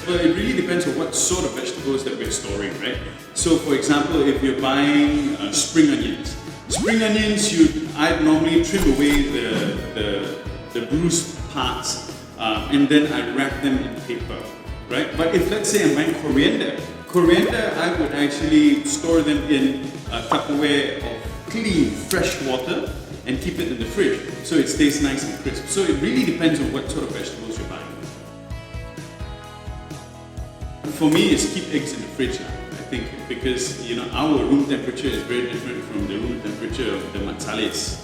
Well, it really depends on what sort of vegetables that we're storing, right? So for example, if you're buying spring onions, I'd normally trim away the bruised parts and then I wrap them in paper, right? But if let's say I'm buying coriander, I would actually store them in a Tupperware of clean, fresh water and keep it in the fridge so it stays nice and crisp. So it really depends on what sort of vegetables you're buying. For me, it's keep eggs in the fridge, I think, because our room temperature is very different from the room temperature of the matsales,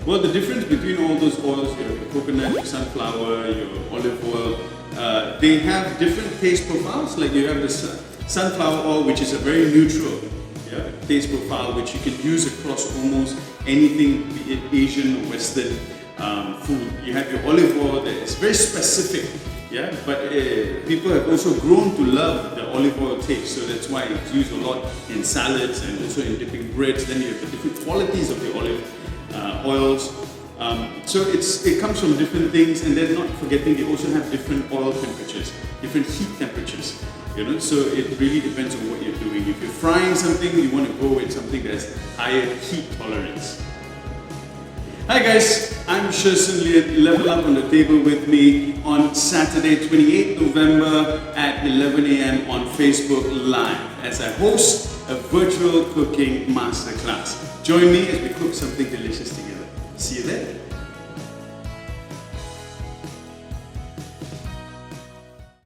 Well, the difference between all those oils, your coconut, your sunflower, your olive oil, they have different taste profiles. Like you have the sunflower oil, which is a very neutral taste profile, which you can use across almost anything, be it Asian or Western food. You have your olive oil that is very specific, but people have also grown to love the olive oil taste, so that's why it's used a lot in salads and also in dipping breads. Then you have the different qualities of the olive oils. So it comes from different things, and then not forgetting they also have different oil temperatures, different heat temperatures. So it really depends on what you're doing. If you're frying something, you want to go with something that has higher heat tolerance. Hi guys, I'm Sherson Lian. Level up on the table with me on Saturday, 28th November at 11 a.m. on Facebook Live as I host a virtual cooking masterclass. Join me as we cook something delicious together. See you there.